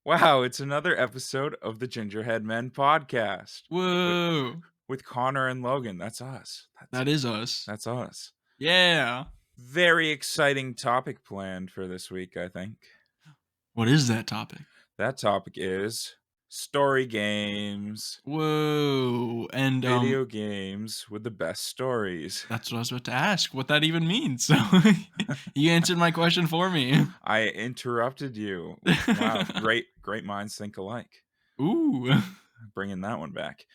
Wow, it's another episode of the Gingerhead Men podcast with, Whoa. with Connor and Logan. That's us. That is us. That's us. Yeah. Very exciting topic planned for this week, I think. What is that topic? That topic is story games. Whoa. And Video games with the best stories. that's what I was about to ask, what that even means. So you answered my question for me. I interrupted you. Wow, great minds think alike. Ooh. Bringing that one back.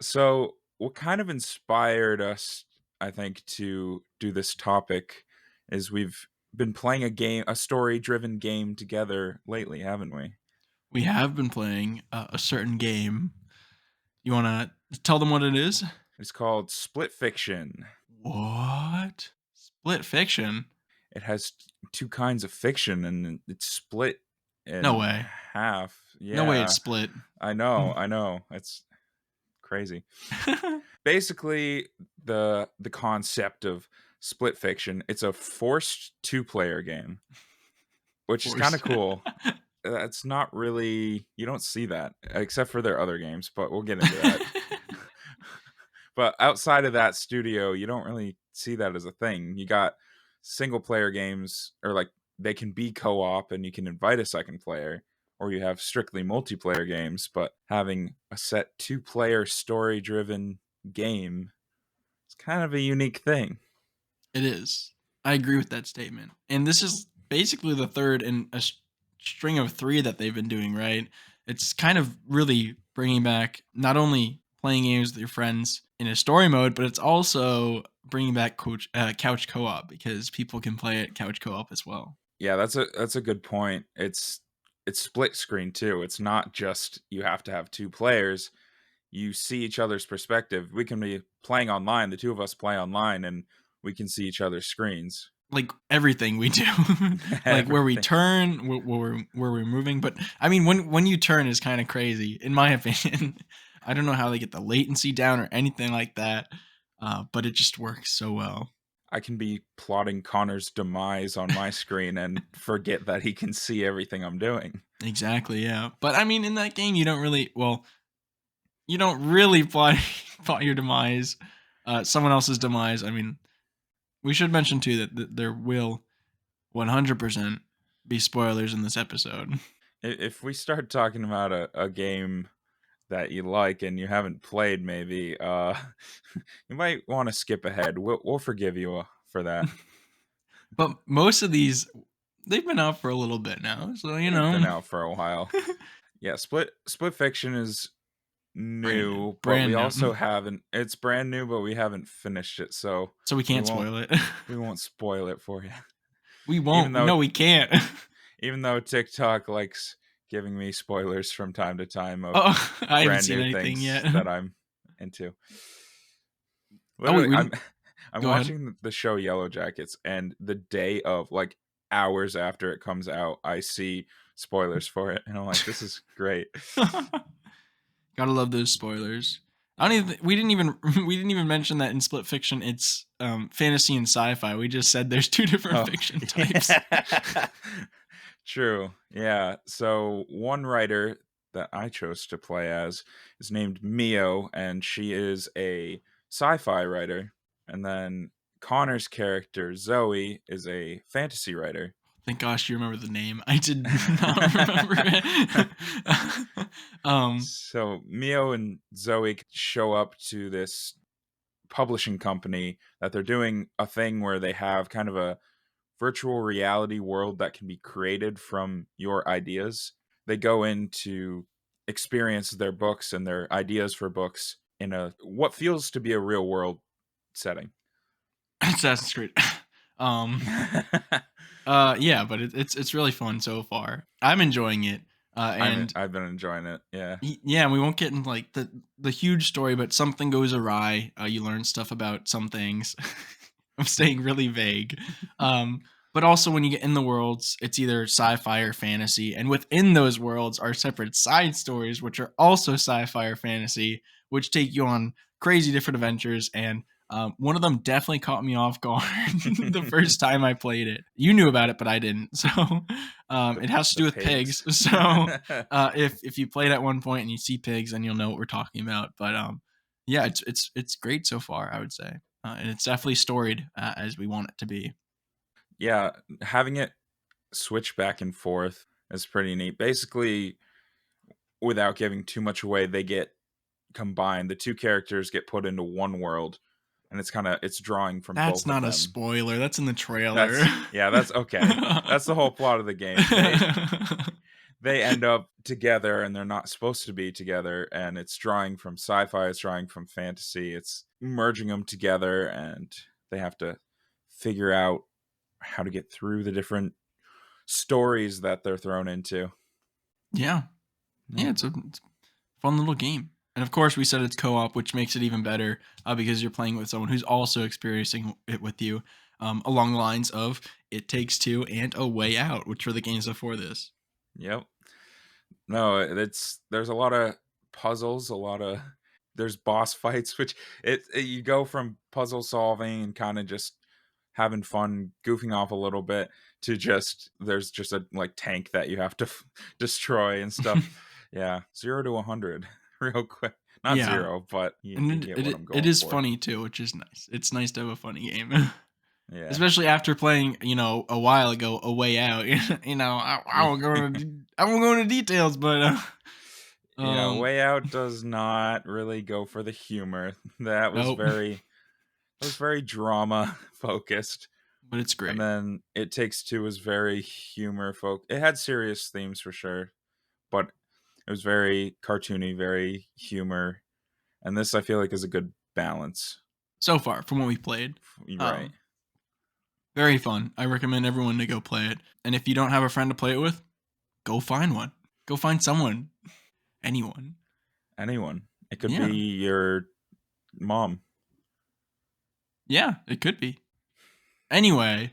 So, what kind of inspired us, I think, to do this topic is we've been playing a story-driven game together lately, haven't we? We have been playing a certain game. You want to tell them what it is? It's called Split Fiction. What? Split fiction? It has two kinds of fiction, and it's split No in way. half. No way Yeah, it's split. I know. It's crazy. Basically, the concept of split fiction, it's a forced two-player game, which is kind of cool. That's not really, you don't see that except for their other games, but we'll get into that. But outside of that studio, you don't really see that as a thing. You got single player games, or like they can be co-op and you can invite a second player, or you have strictly multiplayer games, but having a set two-player story-driven game is kind of a unique thing. It is. I agree with that statement. And this is basically the third in a string of three that they've been doing, right? It's kind of really bringing back not only playing games with your friends in a story mode, but it's also bringing back couch co-op because people can play it couch co-op as well. Yeah, that's a good point. It's split screen too. It's not just you have to have two players. You see each other's perspective. We can be playing online, the two of us play online, and we can see each other's screens. Like everything we do, like where we Everything. turn, where we're moving. But I mean, when you turn is kind of crazy, in my opinion. I don't know how they get the latency down or anything like that, but it just works so well. I can be plotting Connor's demise on my screen and forget that he can see everything I'm doing. Exactly, yeah. But I mean, in that game, you don't really plot plot your demise, someone else's demise. I mean, we should mention too that there will 100% be spoilers in this episode. If we start talking about a game that you like and you haven't played, maybe you might want to skip ahead. We'll forgive you for that. But most of these, they've been out for a little bit now, so you They've been know. out for a while. Yeah, Split Fiction is new, but we Brand new. also haven't. It's brand new, but we haven't finished it, so So we can't won't spoil it. we won't spoil it for you. We Even won't. though No, we can't. even though TikTok likes giving me spoilers from time to time of Oh, I haven't brand seen new anything things yet. that I'm into. Oh wait, Literally, I'm go ahead. watching the show Yellow Jackets, and the day of, like hours after it comes out, I see spoilers for it, and I'm like, this is great. Gotta love those spoilers. I don't even. We didn't even mention that in Split Fiction. It's fantasy and sci-fi. We just said there's two different Oh, fiction types. yeah. True. Yeah. So one writer that I chose to play as is named Mio, and she is a sci-fi writer. And then Connor's character, Zoe, is a fantasy writer. Thank gosh you remember the name. I did not remember it. So Mio and Zoe show up to this publishing company that they're doing a thing where they have kind of a virtual reality world that can be created from your ideas. They go in to experience their books and their ideas for books in a what feels to be a real world setting. Assassin's Creed. Um, yeah, but it's really fun so far. I'm enjoying it. And I've been enjoying it. Yeah. yeah, we won't get into like the huge story, but something goes awry. You learn stuff about some things. I'm staying really vague. Um, But also when you get in the worlds, it's either sci-fi or fantasy, and within those worlds are separate side stories, which are also sci-fi or fantasy, which take you on crazy different adventures. And one of them definitely caught me off guard the first time I played it. You knew about it, but I didn't. So the it has to the do with pigs. pigs. So if you played at one point and you see pigs, then you'll know what we're talking about. But yeah, it's great so far, I would say, and it's definitely storied as we want it to be. Yeah, having it switch back and forth is pretty neat. Basically, without giving too much away, they get combined. The two characters get put into one world, and it's drawing from That's both of not a them. spoiler, that's in the trailer. That's yeah, that's okay. That's the whole plot of the game. They end up together and they're not supposed to be together, and it's drawing from sci-fi, it's drawing from fantasy, it's merging them together, and they have to figure out how to get through the different stories that they're thrown into. Yeah. Yeah. Yeah, it's a fun little game. And of course, we said it's co-op, which makes it even better, because you're playing with someone who's also experiencing it with you, along the lines of It Takes Two and A Way Out, which were the games before this. Yep. No, it's there's a lot of puzzles, a lot of there's boss fights, which you go from puzzle solving and kind of just having fun, goofing off a little bit, to just there's just a like tank that you have to destroy and stuff. Yeah, 0 to 100 real quick. Not Yeah, zero, but you and get what I'm it going is for. funny too, which is nice. It's nice to have a funny game. Yeah, Especially after playing, a while ago, A Way Out. I yeah, won't I won't go into details, but yeah. um, Way Out does not really go for the humor. nope. That was very drama focused. But it's And great. then It Takes Two was very humor folk. It had serious themes for sure, but it was very cartoony, very humor. And this I feel like is a good balance. So far from what we played, You're right. um, very fun. I recommend everyone to go play it. And if you don't have a friend to play it with, go find one. Go find someone, anyone. Anyone. It could be Yeah, your mom. yeah, it could be. Anyway,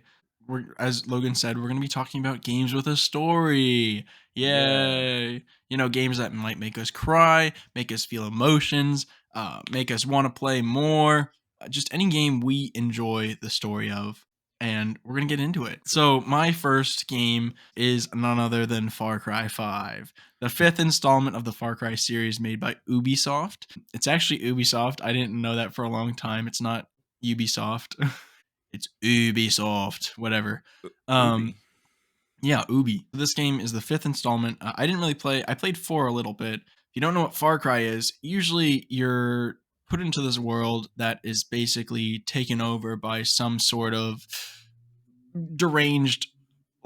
as Logan said, we're going to be talking about games with a story. Yeah. Yay. Games that might make us cry, make us feel emotions, make us want to play more. Just any game we enjoy the story of. And we're going to get into it. So, my first game is none other than Far Cry 5, the fifth installment of the Far Cry series made by Ubisoft. It's actually Ubisoft. I didn't know that for a long time. It's not Ubisoft. It's Ubisoft, whatever. Um, Ubi. yeah, Ubi. This game is the fifth installment. I didn't really play. I played four a little bit. If you don't know what Far Cry is, usually you're put into this world that is basically taken over by some sort of deranged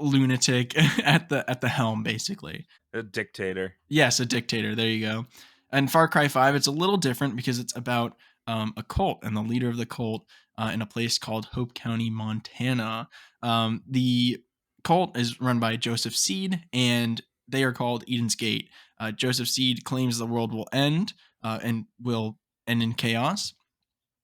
lunatic at the helm, basically. A dictator. Yes, a dictator. There you go. And Far Cry 5, it's a little different because it's about a cult and the leader of the cult in a place called Hope County, Montana. The cult is run by Joseph Seed, and they are called Eden's Gate. Joseph Seed claims the world will end and will end in chaos.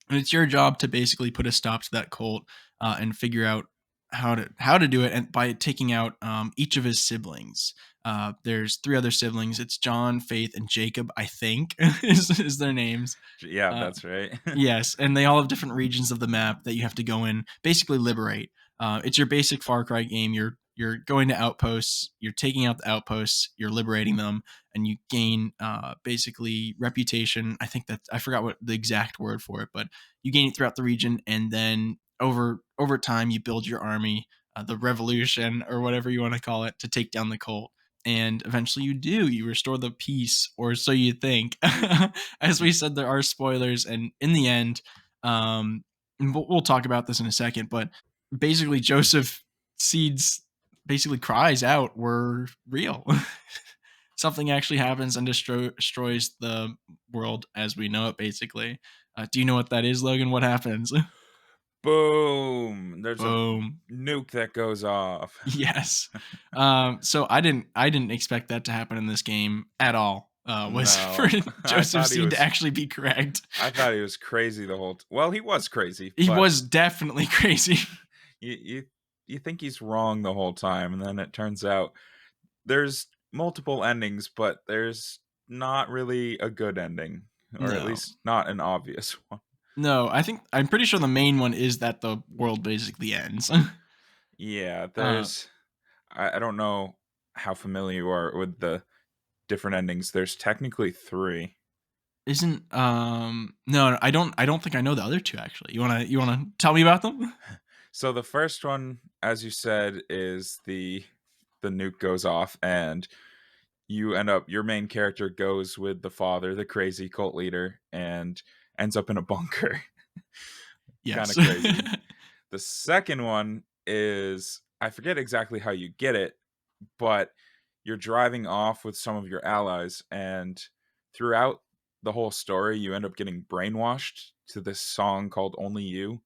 And it's your job to basically put a stop to that cult and figure out how to do it, and by taking out each of his siblings. There's three other siblings. It's John, Faith, and Jacob. I think is their names. Yeah, Uh, that's right. Yes, and they all have different regions of the map that you have to go in, basically liberate. It's your basic Far Cry game. You're going to outposts, you're taking out the outposts, you're liberating them, and you gain basically reputation. I forgot what the exact word for it, but you gain it throughout the region, and then over time you build your army, the revolution or whatever you want to call it, to take down the cult. And eventually you restore the peace, or so you think. As we said, there are spoilers, and in the end, and we'll talk about this in a second, but basically Joseph Seeds basically cries out, "We're real." Something actually happens and destroys the world as we know it, basically. Do you know what that is, Logan? What happens? Boom. There's a Boom. nuke that goes off. Yes. So I didn't expect that to happen in this game at all. Was for No. Joseph Seed to actually be correct. I thought he was crazy the whole well, he was crazy, He but was definitely crazy. you you think he's wrong the whole time, and then it turns out there's multiple endings, but there's not really a good ending, or at No. least not an obvious one. No, I'm pretty sure the main one is that the world basically ends. Yeah, Uh, there's I don't know how familiar you are with the different endings. There's technically 3. isn't no, I don't think I know the other 2 actually. You wanna tell me about them? So the first one, as you said, is the nuke goes off and you end up your main character goes with the father, the crazy cult leader, and ends up in a bunker. Kind Yes. of crazy. The second one is I forget exactly how you get it, but you're driving off with some of your allies, and throughout the whole story, you end up getting brainwashed to this song called Only You.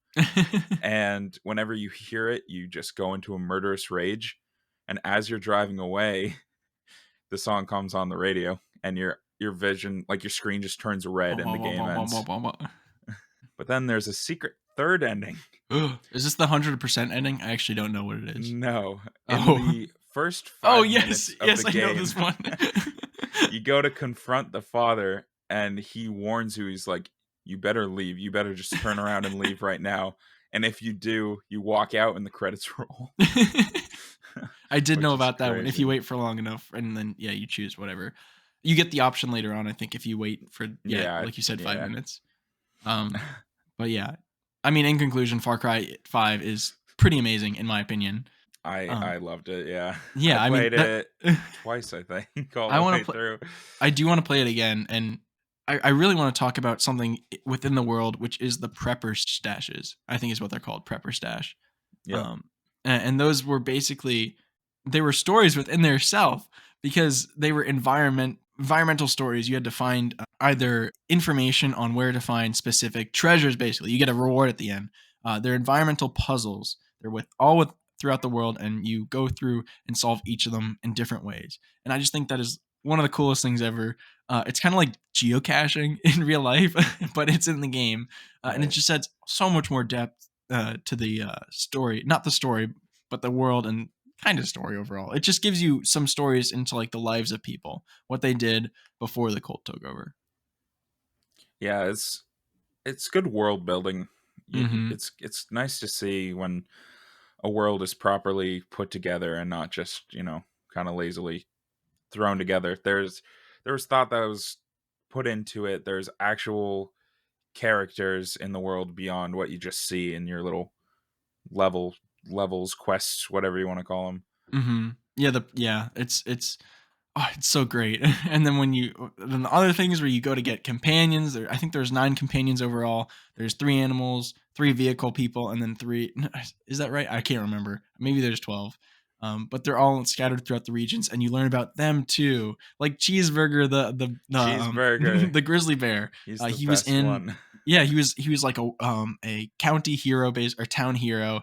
And whenever you hear it, you just go into a murderous rage. And as you're driving away, the song comes on the radio, and your vision, like your screen, just turns red, and the game ends. But then there's a secret third ending. Is this the 100% ending? I actually don't know what it is. No, in Oh. the first Oh, 5 yes. minutes of Yes, the I know this game, one. you go to confront the father, and he warns you. He's like, "You better leave. You better just turn around and leave right now. And if you do, you walk out and the credits roll." I did know Which is about that one. If you crazy. wait for long enough and then yeah, you choose whatever. You get the option later on, I think, if you wait for yeah, Yeah, like you said, 5 yeah. minutes. Um, but yeah. I mean, in conclusion, Far Cry 5 is pretty amazing in my opinion. I Um, loved it. Yeah, I yeah, I mean played that it twice, I think, all I the want way to play through. I do want to play it again, and I really want to talk about something within the world, which is the prepper stashes. I think is what they're called, prepper stash. Yep. And those were basically they were stories within their self because they were environmental stories. You had to find either information on where to find specific treasures. Basically, you get a reward at the end. They're environmental puzzles. They're with throughout the world, and you go through and solve each of them in different ways. And I just think that is one of the coolest things ever. It's kind of like geocaching in real life, but it's in the game, and it Right. just adds so much more depth to the story, not the story, but the world and kind of story overall. It just gives you some stories into like the lives of people, what they did before the cult took over. Yeah, it's good world building. Hmm. It's nice to see when a world is properly put together and not just, kind of lazily thrown together. There was thought that was put into it. There's actual characters in the world beyond what you just see in your little level levels, quests, whatever you want to call them. Hmm. Yeah, it's oh, it's so great. And then then the other things where you go to get companions, I think there's 9 companions overall. There's 3 animals, 3 vehicle people, and then 3 is that right? I can't remember. Maybe there's 12. But they're all scattered throughout the regions, and you learn about them too. Like Cheeseburger, Cheeseburger, the grizzly bear. he's the He was best in one. yeah, he was like a county hero base or town hero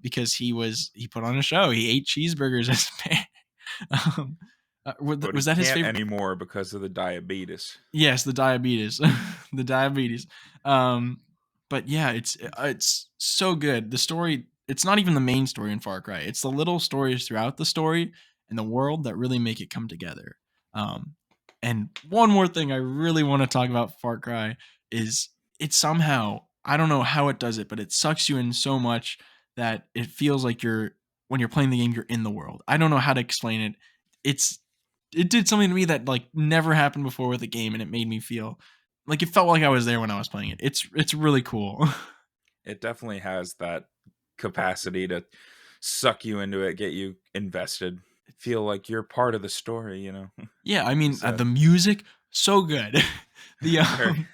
because he put on a show. He ate cheeseburgers as a bear. Um, But he was that his can't favorite? anymore because of the diabetes. Yes, the diabetes, the diabetes. Um, but yeah, it's so good. The story, it's not even the main story in Far Cry. It's the little stories throughout the story and the world that really make it come together. Um, and one more thing I really want to talk about Far Cry is it somehow, I don't know how it does it, but it sucks you in so much that it feels like when you're playing the game, you're in the world. I don't know how to explain it. It's it did something to me that like never happened before with a game, and it made me feel like it felt like I was there when I was playing it. It's really cool. It definitely has that capacity to suck you into it, get you invested, feel like you're part of the story. Yeah, I mean, So the music so good. the very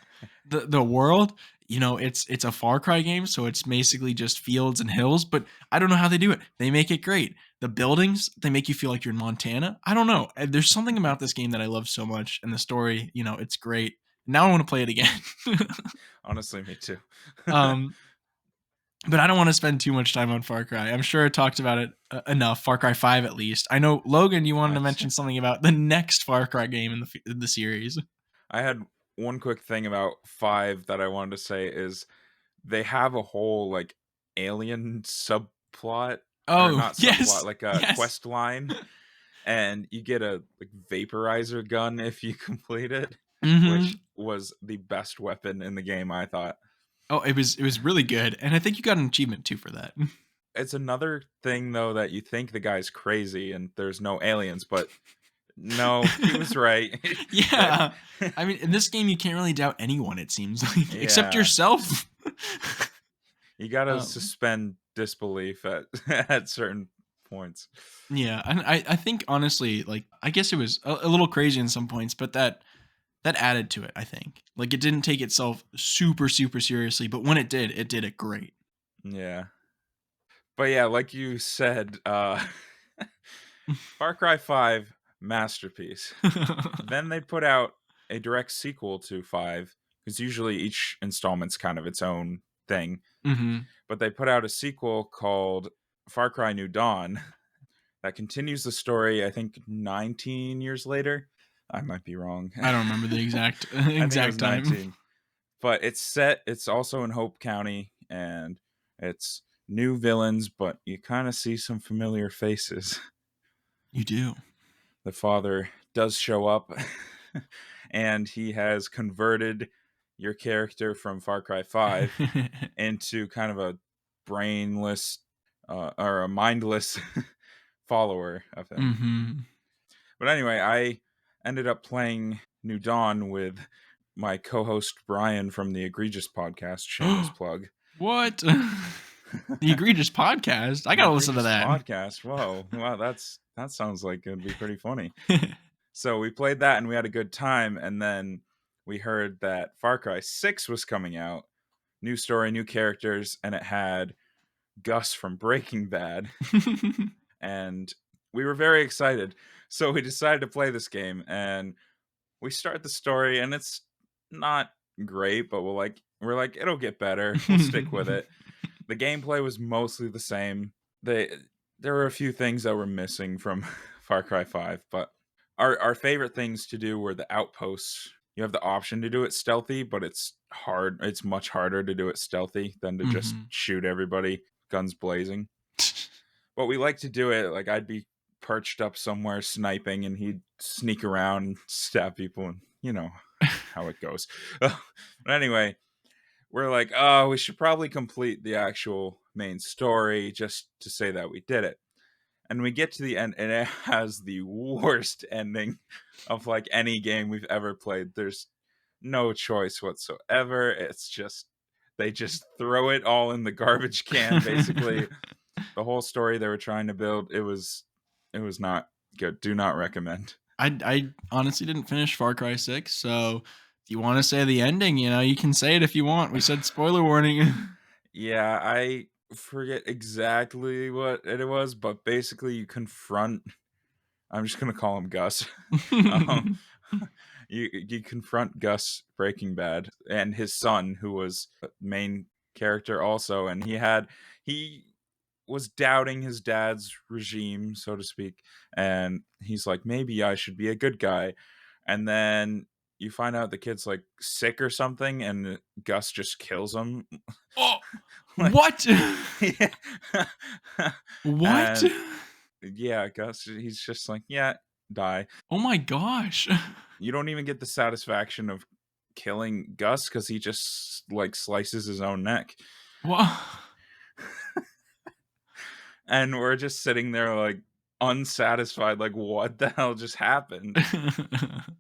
the world, it's a Far Cry game, so it's basically just fields and hills, but I don't know how they do it. They make it great. The buildings, they make you feel like you're in Montana. I don't know. There's something about this game that I love so much, and the story, it's great. Now I want to play it again. honestly, me too. um, but I don't want to spend too much time on Far Cry. I'm sure I talked about it enough. Far Cry 5 at least. I know Logan, you wanted I to mention something about the next Far Cry game in the series. I had one quick thing about 5 that I wanted to say is they have a whole, like, alien subplot subplot, or Oh, not subplot, yes. like a Yes. quest line, and you get a like vaporizer gun if you complete it, which Mhm. was the best weapon in the game, I thought. Oh, it was really good, and I think you got an achievement too for that. It's another thing though that you think the guy's crazy and there's no aliens, but no, he was right. That Yeah. I mean, in this game, you can't really doubt anyone, it seems like, except yeah, yourself. you gotta Um, suspend disbelief at at certain points. yeah, and I think honestly, like, I guess it was a little crazy in some points, but that added to it, I think. Like, it didn't take itself super, super seriously, but when it did it great. Yeah. But yeah, like you said, Far Cry 5 masterpiece. Then they put out a direct sequel to 5 because usually each installment's kind of its own thing. Mhm. But they put out a sequel called Far Cry New Dawn that continues the story, I think 19 years later. I might be wrong. I don't remember the exact I think it was exact time. 19. But it's also in Hope County and it's new villains, but you kind of see some familiar faces. You do. The father does show up and he has converted your character from Far Cry 5 into kind of a brainless or a mindless follower of him. Mhm. But anyway, I ended up playing New Dawn with my co-host Brian from the Egregious podcast, shameless plug. What? The Egregious Podcast? I The gotta listen to Egregious that. podcast. Whoa. Wow, that sounds like it'd be pretty funny. So we played that and we had a good time, and then we heard that Far Cry 6 was coming out. New story, new characters, and it had Gus from Breaking Bad, and we were very excited. So we decided to play this game, and we start the story, and it's not great, but we're like it'll get better. We'll stick with it. The gameplay was mostly the same. They There were a few things that were missing from Far Cry 5, but our favorite things to do were the outposts. You have the option to do it stealthy, but it's hard. It's much harder to do it stealthy than to just Mhm. shoot everybody guns blazing. But we like to do it like I'd be perched up somewhere sniping and he'd sneak around and stab people, and you know how it goes. But anyway, we're like, oh, we should probably complete the actual main story just to say that we did it. And we get to the end, and it has the worst ending of like any game we've ever played. There's no choice whatsoever. It's just they just throw it all in the garbage can. Basically, the whole story they were trying to build, it was not good. Do not recommend. I honestly didn't finish Far Cry 6, so if you wanna say the ending, you can say it if you want. We said spoiler warning. Yeah, I forget exactly what it was, but basically you confront. I'm just gonna call him Gus. um, you confront Gus Breaking Bad and his son, who was a main character also, and he was doubting his dad's regime, so to speak, and he's like, maybe I should be a good guy, and then you find out the kid's like sick or something, and Gus just kills him. Oh, Like, what? yeah. What? And yeah, Gus, he's just like, yeah, die. Oh my gosh. You don't even get the satisfaction of killing Gus because he just like slices his own neck. Wha And we're just sitting there like unsatisfied, like, what the hell just happened?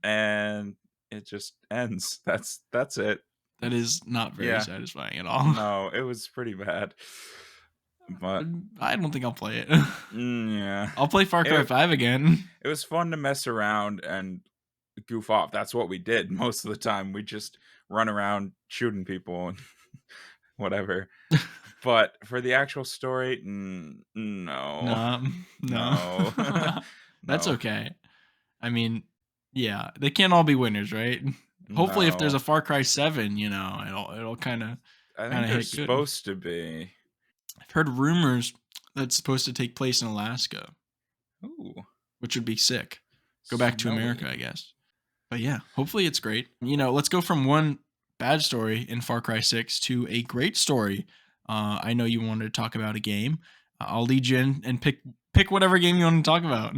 And it just ends. That's it. That is not very Yeah. satisfying at all. No, it was pretty bad. But I don't think I'll play it. yeah. I'll play Far Cry It 5 again. it was fun to mess around and goof off. That's what we did most of the time. We just run around shooting people and whatever. But for the actual story, no, No, no. no, That's no, okay. I mean, yeah, they can't all be winners, right? Hopefully, if there's no. a Far Cry 7, it'll I think kinda there's hit good. supposed to be. I've heard rumors that's supposed to take place in Alaska, Ooh, which would be sick. Go back to America, snowy. I guess. But yeah, hopefully it's great. Let's go from one bad story in Far Cry 6 to a great story. I know you wanted to talk about a game. I'll lead you in and pick whatever game you want to talk about.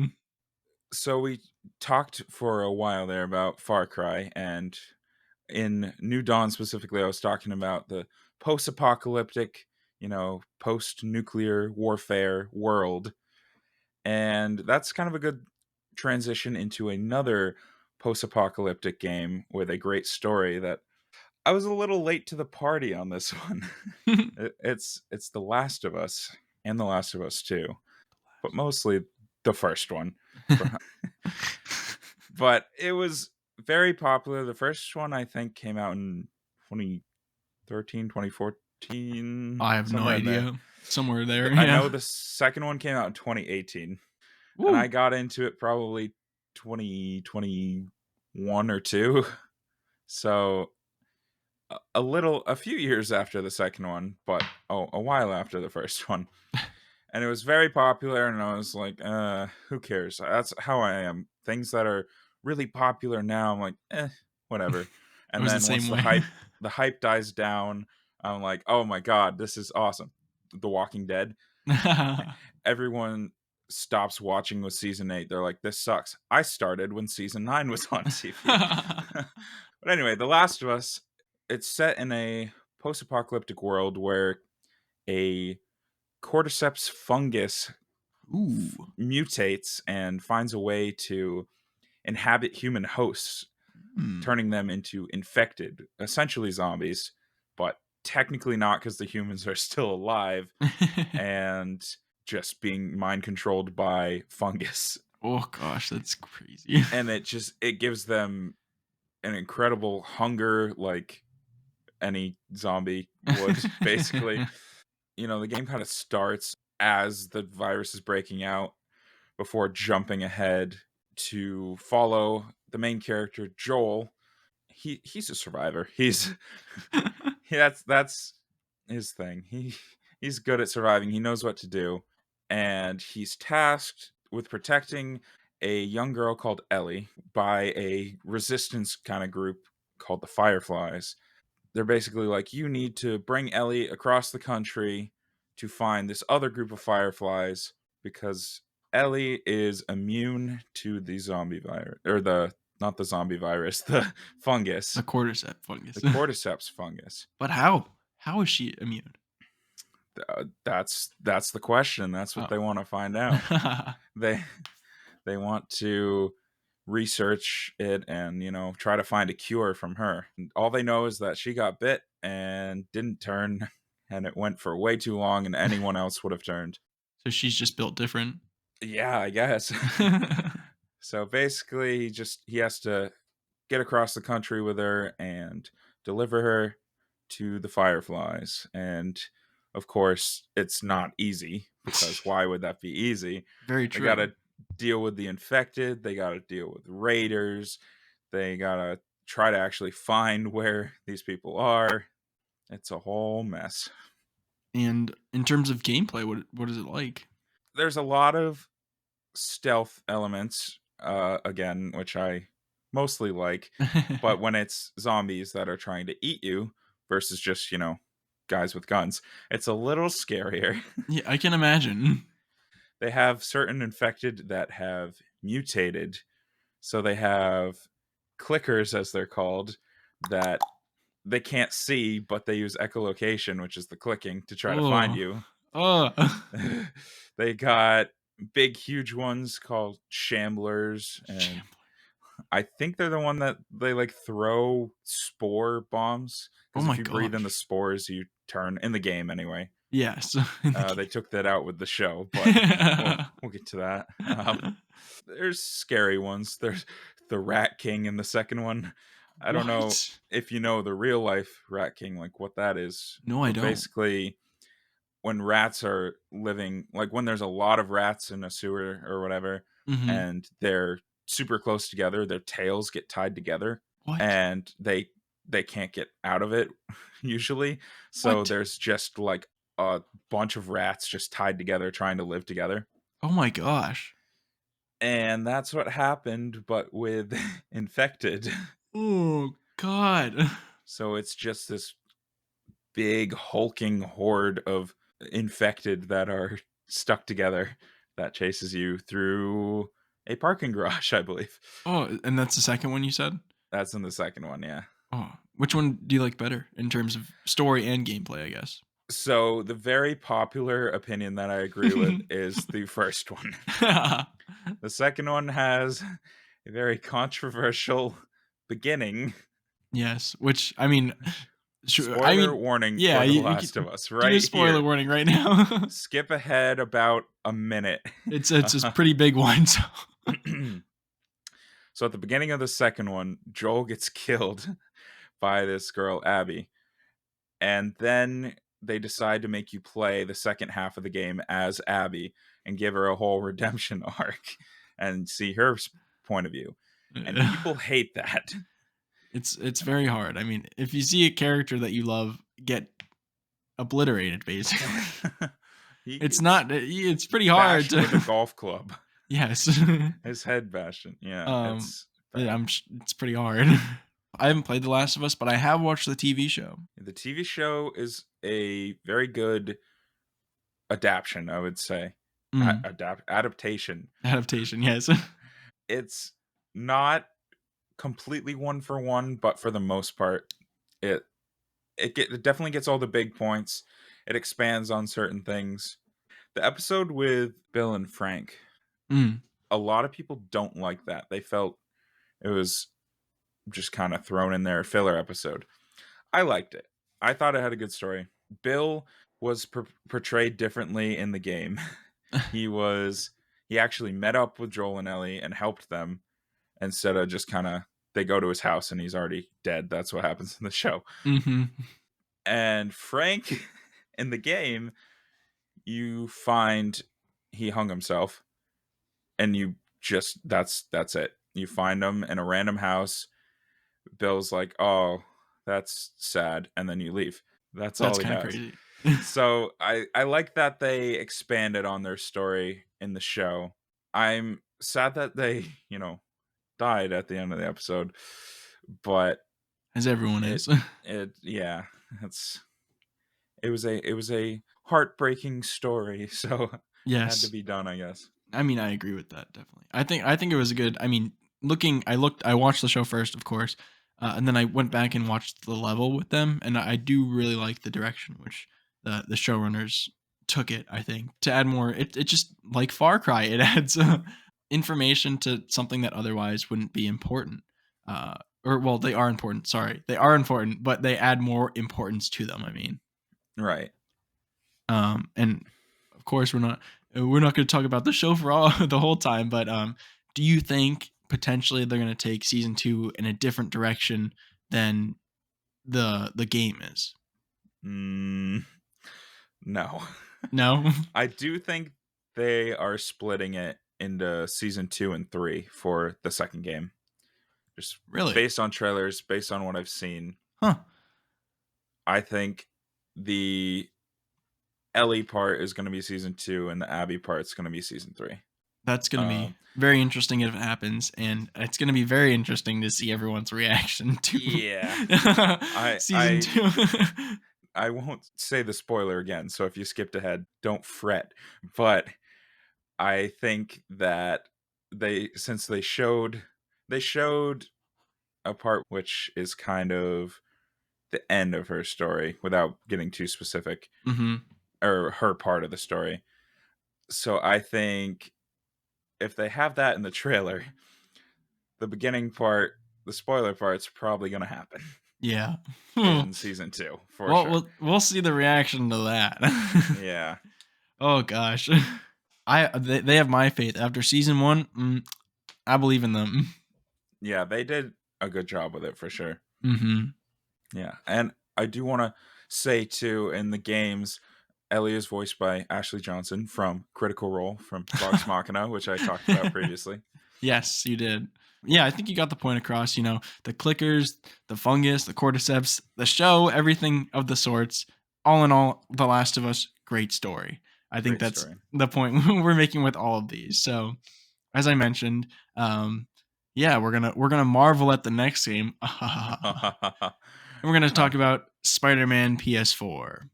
So we talked for a while there about Far Cry, and in New Dawn specifically, I was talking about the post-apocalyptic, post-nuclear warfare world, and that's kind of a good transition into another post-apocalyptic game with a great story that I was a little late to the party on this one. It's The Last of Us and The Last of Us 2, but mostly the first one. But it was very popular. The first one I think came out in 2013, 2014, I have no somewhere in there. idea. Somewhere there, I yeah. know the second one came out in 2018, and I Woo. got into it probably 2021 or 2. So a few years after the second one, but a while after the first one. And it was very popular, and I was like, who cares? That's how I am. Things that are really popular now, I'm like, whatever. I And was the then once same way. the hype dies down, I'm like, oh my god, this is awesome. The Walking Dead. Everyone stops watching with season 8. They're like, this sucks. I started when season 9 was on TV. But anyway, The Last of Us, it's set in a post-apocalyptic world where a cordyceps fungus Ooh. mutates and finds a way to inhabit human hosts, Hmm. turning them into infected, essentially zombies, but technically not because the humans are still alive and just being mind controlled by fungus. Oh gosh, that's crazy. And it gives them an incredible hunger like any zombie would, basically. The game kind of starts as the virus is breaking out before jumping ahead to follow the main character Joel. He's a survivor. That's his thing. He's good at surviving. He knows what to do, and he's tasked with protecting a young girl called Ellie by a resistance kind of group called the Fireflies. They're basically like, you need to bring Ellie across the country to find this other group of Fireflies because Ellie is immune to the zombie virus, or the not the zombie virus, the fungus, The cordyceps fungus. the cordyceps fungus. But how? How is she immune? That's the question. That's what Oh. they want to find out. They they want to research it and try to find a cure from her. And all they know is that she got bit and didn't turn, and it went for way too long, and anyone else would have turned. So she's just built different. Yeah, I guess. So basically, he has to get across the country with her and deliver her to the Fireflies. And of course, it's not easy because why would that be easy? Very They got true. to deal with the infected, they got to deal with raiders, they got to try to actually find where these people are. It's a whole mess. And in terms of gameplay, what is it like? There's a lot of stealth elements, again, which I mostly like. But when it's zombies that are trying to eat you versus just, guys with guns, it's a little scarier. Yeah, I can imagine. They have certain infected that have mutated. So they have clickers, as they're called, that they can't see, but they use echolocation, which is the clicking, to try to find Oh. you. Oh. They got big, huge ones called shamblers, and I think they're the one that they like throw spore bombs Oh because if my you breathe in the gosh. spores, you turn in the game anyway. Yes. In the They game. took that out with the show, but we'll get to that. There's scary ones. There's the Rat King in the second one. I don't know What? if you know the real life Rat King, like what that is, No, I but don't. basically when rats are living, like when there's a lot of rats in a sewer or whatever, Mhm. and they're super close together, their tails get tied together What? and they can't get out of it usually. So What? there's just like a bunch of rats just tied together trying to live together. Oh my gosh. And that's what happened, but with infected. Oh god. So it's just this big hulking horde of infected that are stuck together that chases you through a parking garage, I believe. Oh, and that's the second one you said? That's in the second one, yeah. Oh, which one do you like better in terms of story and gameplay, I guess? So the very popular opinion that I agree with is the first one. The second one has a very controversial beginning. Yes, which I mean, sure. I Spoiler mean, warning yeah, for The you Last of can Us do a right spoiler here. warning right now. Skip ahead about a minute. It's a pretty big one. So. So at the beginning of the second one, Joel gets killed by this girl, Abby. And then they decide to make you play the second half of the game as Abby and give her a whole redemption arc and see her point of view. And people hate that. It's very hard. I mean, if you see a character that you love get obliterated, basically, He it's gets not. It's pretty hard bashed with a to. golf club. Yes. His head bashed. Yeah, um, it's yeah, bad. it's pretty hard. I haven't played The Last of Us, but I have watched the TV show. The TV show is a very good adaptation, I would say. Mm, Adaptation. adaptation, yes. It's not completely one for one, but for the most part, it it definitely gets all the big points. It expands on certain things. The episode with Bill and Frank, Mm, a lot of people don't like that. They felt it was just kind of thrown in there, filler episode. I liked it. I thought it had a good story. Bill was portrayed differently in the game. he was he actually met up with Joel and Ellie and helped them instead of just kind of they go to his house and he's already dead. That's what happens in the show. mm-hmm. And Frank in the game, you find he hung himself and you just that's it. You find him in a random house. Bill's like, "Oh, that's sad," and then you leave. That's all That's he kind of has. crazy. So I like that they expanded on their story in the show. I'm sad that they, died at the end of the episode, but As everyone it is. yeah, it's it was a heartbreaking story, so it had to Yes. be done, I guess. I mean, I agree with that definitely. I think it was a good. I mean, I watched the show first, of course, and then I went back and watched the level with them, and I do really like the direction which the showrunners took it. I think to add more, it just like Far Cry, it adds information to something that otherwise wouldn't be important. Or well, they are important. Sorry, they are important, but they add more importance to them. I mean, Right. and of course, we're not going to talk about the show for all the whole time. But do you think potentially they're going to take season 2 in a different direction than the game is? Mm, no. No, I do think they are splitting it into season 2 and 3 for the second game. Just really? based on trailers, based on what I've seen, Huh? I think the Ellie part is going to be season 2 and the Abby part is going to be season 3. That's going to be Um, very interesting if it happens, and it's going to be very interesting to see everyone's reaction to yeah. I season I 2. I won't say the spoiler again, so if you skipped ahead, don't fret. But I think that since they showed a part which is kind of the end of her story without getting too specific, Hmm. or her part of the story. So I think if they have that in the trailer, the beginning part, the spoiler part's probably going to happen Yeah. in season 2 for Well, sure. we'll see the reaction to that. Yeah. Oh gosh, they have my faith. After season 1, I believe in them. Yeah, they did a good job with it for sure. Hmm. Yeah. And I do want to say too, in the games, Ellie is voiced by Ashley Johnson from Critical Role from Vox Machina, which I talked about previously. Yes, you did. Yeah, I think you got the point across. The clickers, the fungus, the cordyceps, the show, everything of the sorts. All in all, The Last of Us, great story. I think Great that's story. the point we're making with all of these. So, as I mentioned, yeah, we're gonna marvel at the next game, and we're gonna talk about Spider-Man PS4.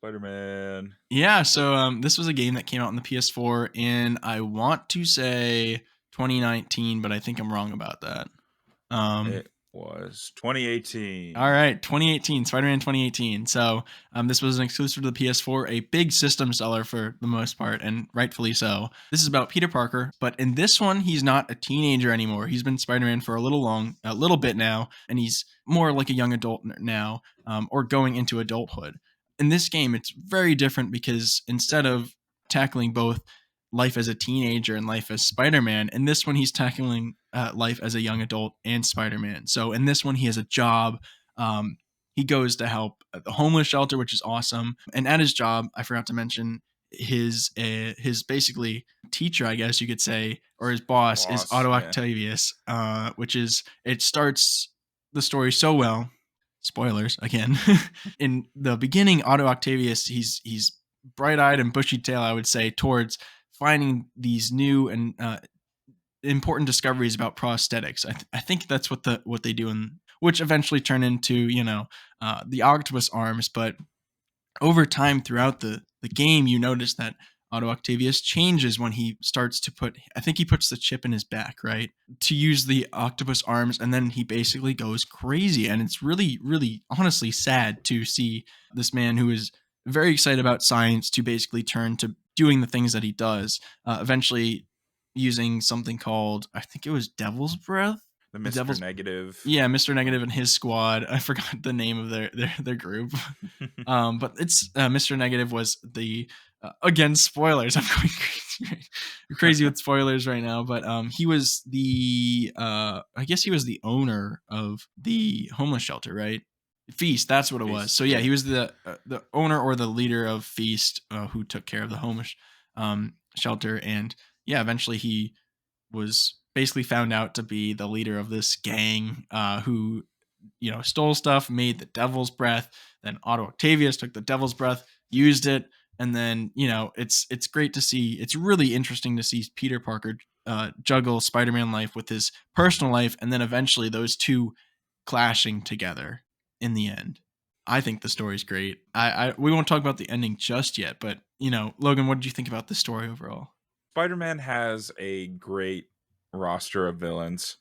Spider-Man. Yeah, so this was a game that came out on the PS4 in I want to say 2019, but I think I'm wrong about that. Um, It was 2018. All right, 2018, Spider-Man 2018. So this was an exclusive to the PS4, a big system seller for the most part, and rightfully so. This is about Peter Parker, but in this one, he's not a teenager anymore. He's been Spider-Man for a little bit now, and he's more like a young adult now, or going into adulthood. In this game, it's very different because instead of tackling both life as a teenager and life as Spider-Man. In this one, he's tackling life as a young adult and Spider-Man. So in this one, he has a job. Um, he goes to help at the homeless shelter, which is awesome. And at his job, I forgot to mention his basically teacher, I guess you could say, or his boss is Boss, Otto yeah. Octavius, which is it starts the story so well. Spoilers again. In the beginning, Otto Octavius, he's bright-eyed and bushy-tailed, I would say, towards finding these new and important discoveries about prosthetics. I think that's what they do, in which eventually turn into the octopus arms. But over time throughout the game, you notice that Otto Octavius changes when he starts to put. I think he puts the chip in his back, right, to use the octopus arms, and then he basically goes crazy. And it's really, really, honestly sad to see this man who is very excited about science to basically turn to doing the things that he does. Eventually, using something called, I think it was Devil's Breath. The The Mr. Devil's Negative. Yeah, Mr. Negative and his squad. I forgot the name of their group. But it's Mr. Negative was the again spoilers. I'm going crazy with spoilers right now. But he was the I guess he was the owner of the homeless shelter, right? Feast. That's what it was. So Beast, yeah, yeah. he was the owner or the leader of Feast, who took care of the homeless shelter, and yeah, eventually he was basically found out to be the leader of this gang, who stole stuff, made the devil's breath. Then Otto Octavius took the devil's breath, used it, and then it's great to see. It's really interesting to see Peter Parker juggle Spider-Man life with his personal life, and then eventually those two clashing together in the end. I think the story's great. We won't talk about the ending just yet, but Logan, what did you think about the story overall? Spider-Man has a great roster of villains,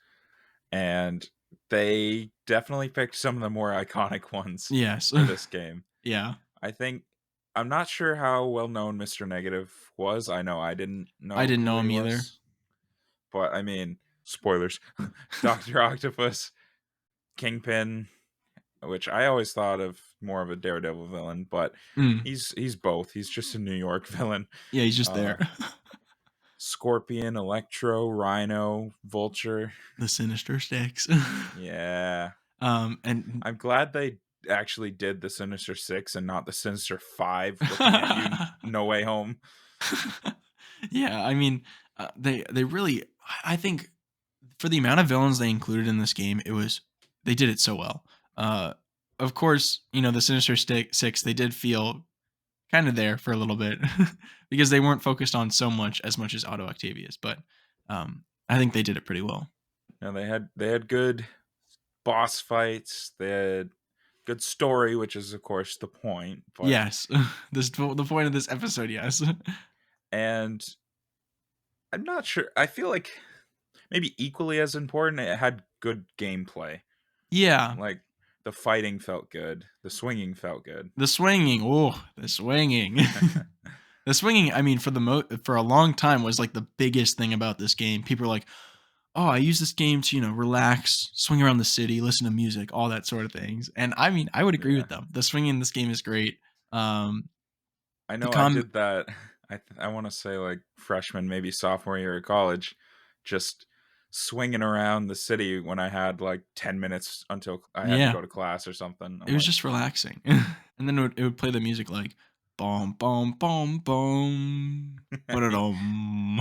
and they definitely picked some of the more iconic ones Yes. for this game. Yeah. I think I'm not sure how well known Mr. Negative was. I know I didn't I know didn't who know he him either. was, but I mean, spoilers. Dr. Octopus, Kingpin, which I always thought of more of a Daredevil villain, but Mm. he's both. He's just a New York villain. Yeah, he's just Uh there. Scorpion, Electro, Rhino, Vulture. The Sinister Six. Yeah. And I'm glad they actually did the Sinister Six and not the Sinister Five looking at you No Way Home. yeah, I mean, they really. I think for the amount of villains they included in this game, they did it so well. Uh, of course, the Six, they did feel kind of there for a little bit because they weren't focused on as much as Otto Octavius, but I think they did it pretty well. And they had good boss fights. They had good story, which is of course the point. But Yes, the point of this episode. Yes. and I'm not sure. I feel like maybe equally as important, it had good gameplay. Yeah, Like the fighting felt good, the swinging felt good. the swinging. Oh, the swinging. The swinging, I mean, for a long time was like the biggest thing about this game. People were like, "Oh, I use this game to, relax, swing around the city, listen to music, all that sort of things." And I mean, I would agree Yeah, with them. The swinging in this game is great. Um, I the know. I com did that. I want to say like freshman, maybe sophomore year of college, just swinging around the city when I had like 10 minutes until I had to Yeah, go to class or something. it I'm was like, just relaxing. And then it would play the music like boom, boom, boom, boom, ba-da-dum.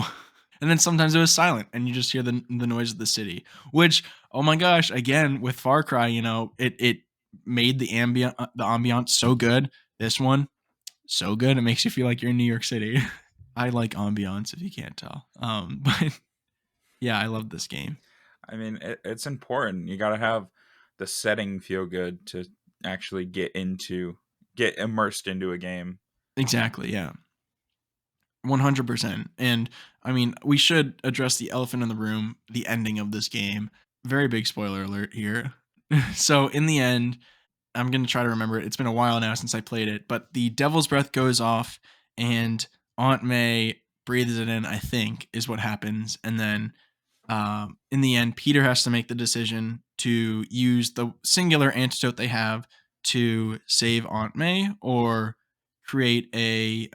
And then sometimes it was silent and you just hear the noise of the city, which, oh my gosh, again with Far Cry, it made the ambiance so good. This one, so good. It makes you feel like you're in New York City. I like ambiance if you can't tell. But yeah, I love this game. I mean, it's important. You got to have the setting feel good to actually get into. get immersed into a game. Exactly, yeah. 100%. And I mean, we should address the elephant in the room, the ending of this game. Very big spoiler alert here. So, in the end, I'm going to try to remember it. It's been a while now since I played it, but the devil's breath goes off and Aunt May breathes it in, I think, is what happens. And then in the end, Peter has to make the decision to use the singular antidote they have to save Aunt May or create a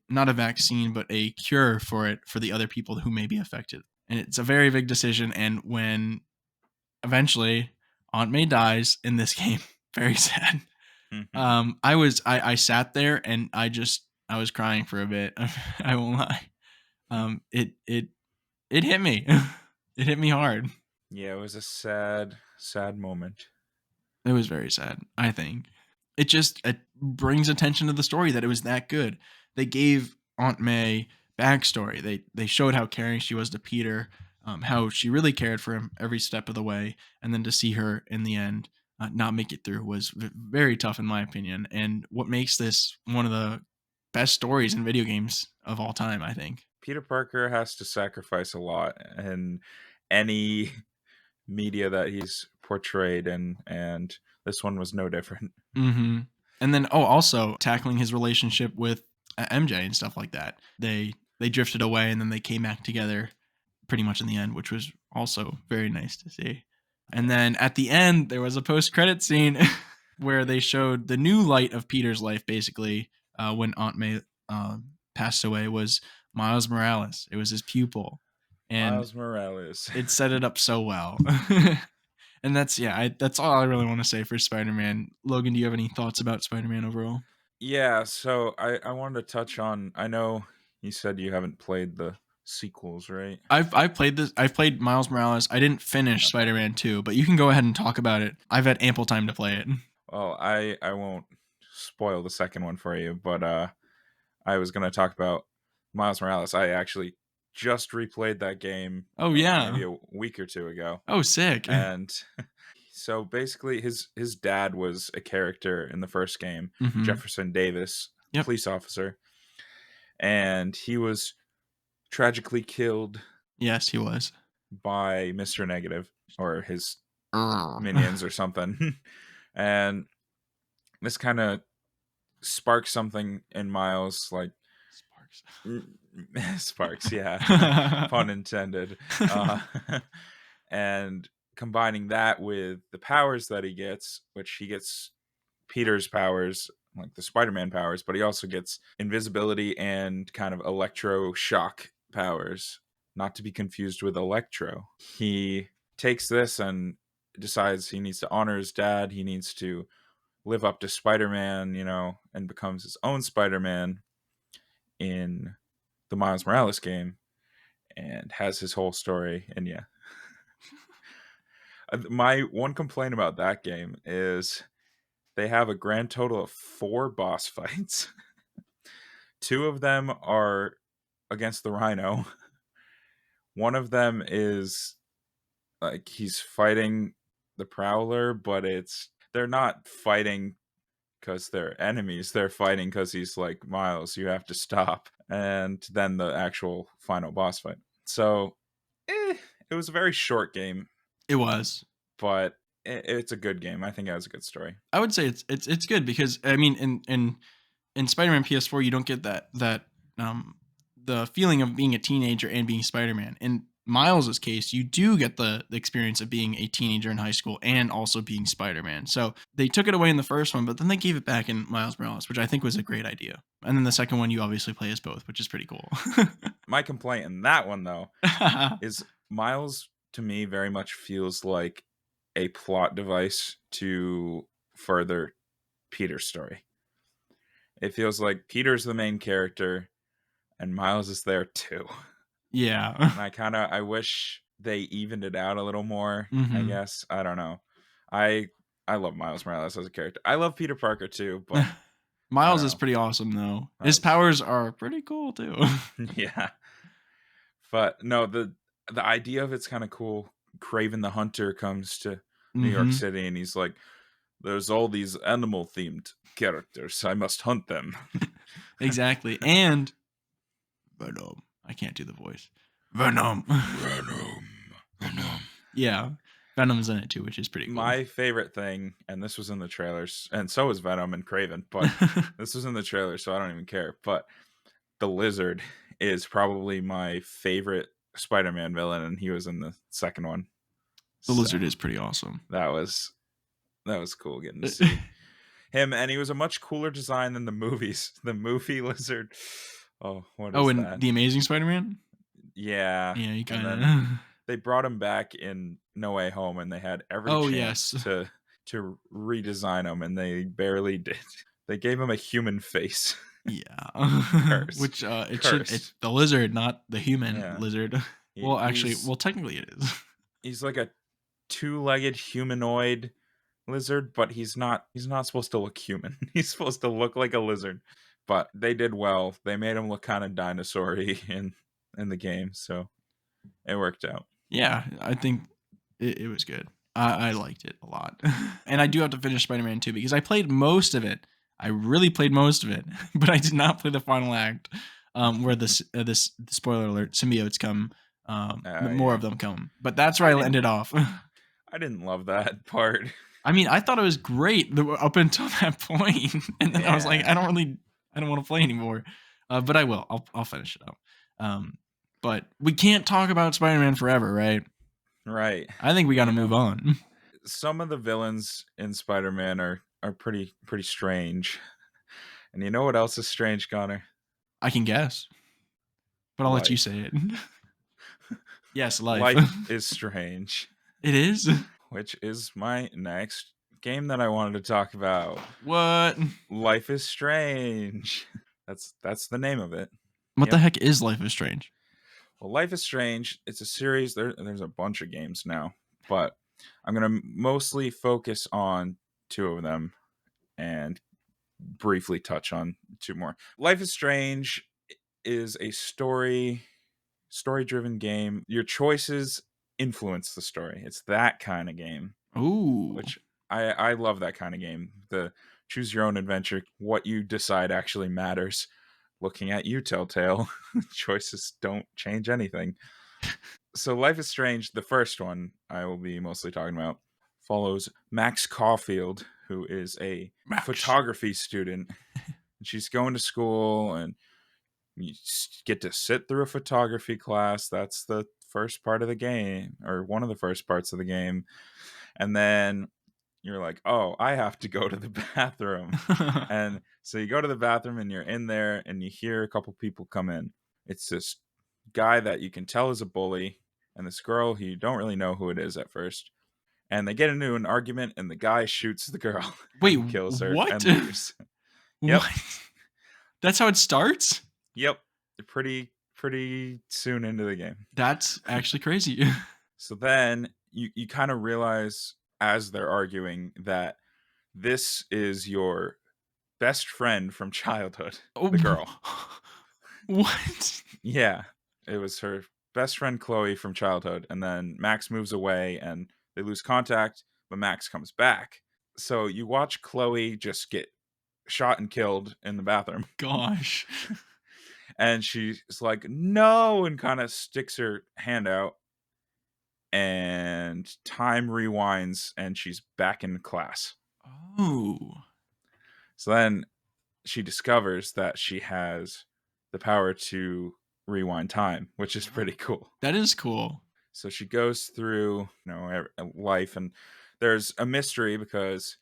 not a vaccine but a cure for it for the other people who may be affected. And it's a very big decision. And when eventually Aunt May dies in this game, very sad. I sat there and I was crying for a bit. I won't lie. It hit me. It hit me hard. Yeah, it was a sad, sad moment. It was very sad, I think. It brings attention to the story that it was that good. They gave Aunt May backstory. They showed how caring she was to Peter, how she really cared for him every step of the way, and then to see her in the end not make it through was very tough in my opinion. And what makes this one of the best stories in video games of all time, I think. Peter Parker has to sacrifice a lot in any media that he's portrayed in, and this one was no different. Hmm. And then, oh, also tackling his relationship with MJ and stuff like that. They drifted away and then they came back together pretty much in the end, which was also very nice to see. And Yeah. then at the end, there was a post-credit scene where they showed the new light of Peter's life. Basically, when Aunt May passed away, was Miles Morales. It was his pupil, and Miles Morales. it set it up so well. And that's yeah, that's all I really want to say for Spider-Man. Logan, do you have any thoughts about Spider-Man overall? Yeah, so I wanted to touch on, I know you said you haven't played the sequels, right? I've played this. I've played Miles Morales. I didn't finish Okay. Spider-Man 2, but you can go ahead and talk about it. I've had ample time to play it. Well, I won't spoil the second one for you, but I was gonna talk about Miles Morales. I actually just replayed that game Oh maybe yeah. a week or two ago, Oh sick. and so basically his dad was a character in the first game, Mhm. Jefferson Davis, Yep. police officer, and he was tragically killed Yes, he was. by Mr. Negative or his Urgh. minions or something. And this kind of sparks something in Miles, like Sparks. sparks, yeah, pun intended. Uh, and combining that with the powers that he gets, which he gets Peter's powers, like the Spider-Man powers, but he also gets invisibility and kind of electroshock powers, not to be confused with Electro. He takes this and decides he needs to honor his dad. He needs to live up to Spider-Man, and becomes his own Spider-Man in the Miles Morales game and has his whole story. And yeah, my one complaint about that game is they have a grand total of 4 boss fights. 2 of them are against the Rhino. One of them is like he's fighting the Prowler, but they're not fighting because they're enemies. They're fighting because he's like, Miles, you have to stop. And then the actual final boss fight. So it was a very short game, It was. but it's a good game. I think it has a good story. I would say it's good because I mean in Spider-Man PS4 you don't get that um the feeling of being a teenager and being Spider-Man. In Miles's case, you do get the experience of being a teenager in high school and also being Spider-Man. So they took it away in the first one, but then they gave it back in Miles Morales, which I think was a great idea. And then the second one you obviously play as both, which is pretty cool. My complaint in that one, though, is Miles to me very much feels like a plot device to further Peter's story. It feels like Peter's the main character and Miles is there too. Yeah. And I wish they evened it out a little more, I Mhm. guess. I don't know. I I love Miles Morales as a character. I love Peter Parker too, but I Miles don't is know. pretty awesome though. His Miles, powers are pretty cool too. yeah. But no, the idea of it's kind of cool. Craven the Hunter comes to New York Mhm. City and he's like, There's all these animal themed characters. I must hunt them. Exactly, and Venom. I can't do the voice. Venom. Venom. Venom. Yeah, Venom's in it too, which is pretty cool. My favorite thing, and this was in the trailers, and so was Venom and Craven, but this was in the trailer, so I don't even care. But the Lizard is probably my favorite Spider-Man villain, and he was in the second one. The So Lizard is pretty awesome. that was cool getting to see him, and he was a much cooler design than the movies. The movie Lizard. Oh, what Oh, is and that? The Amazing Spider-Man? Yeah, Yeah, he and kinda then they brought him back in No Way Home, and they had every Oh, chance yes. to redesign him, and they barely did. They gave him a human face. Yeah. Curse, Which, it's curse. the lizard, not the human Yeah, lizard. Well, actually he's well, technically it is. he's like a two-legged humanoid lizard, but he's not supposed to look human. He's supposed to look like a lizard. But they did well. They made him look kind of dinosaur-y in the game, so it worked out. Yeah, I think it was good. I liked it a lot. And I do have to finish Spider-Man 2 because I played most of it. I really played most of it, but I did not play the final act, where this spoiler alert, symbiotes come, more Yeah. of them come. But that's where I I didn't ended off. I didn't love that part. I mean, I thought it was great up until that point, and then I was like, Yeah. I don't want to play anymore. But I will. I'll finish it up. But we can't talk about Spider-Man forever, right? Right. I think we got to You know, move on. some of the villains in Spider-Man are pretty strange. And you know what else is strange, Connor? I can guess, but I'll let you Life. say it. Yes, life. Life is strange, It is. which is my next game that I wanted to talk about. What? Life is Strange. That's the name of it. What the Yep. heck is Life is Strange? Well, Life is Strange, it's a series. There's a bunch of games now, but I'm going to mostly focus on two of them and briefly touch on two more. Life is Strange is a story-driven game. Your choices influence the story. It's that kind of game, Ooh. which I love that kind of game. The choose your own adventure. What you decide actually matters. Looking at you, Telltale. Choices don't change anything. So Life is Strange, the first one I will be mostly talking about, follows Max Caulfield, who is a Max. photography student. She's going to school, and you get to sit through a photography class. That's the first part of the game, or one of the first parts of the game. And then you're like, oh, I have to go to the bathroom. And so you go to the bathroom, and you're in there, and you hear a couple people come in. It's this guy that you can tell is a bully, and this girl who you don't really know who it is at first. And they get into an argument, and the guy shoots the girl Wait, and kills her what? and leaves. Yep. What? That's how it starts? Yep. Pretty soon into the game. That's actually crazy. So then you kind of realize as they're arguing that this is your best friend from childhood, Oh, the girl. what? Yeah. It was her best friend Chloe from childhood, and then Max moves away and they lose contact, but Max comes back. So you watch Chloe just get shot and killed in the bathroom. Gosh. And she's like, no, and kind of sticks her hand out, and time rewinds and she's back in class. Oh. So then she discovers that she has the power to rewind time, which is pretty cool. That is cool. So she goes through, life, and there's a mystery because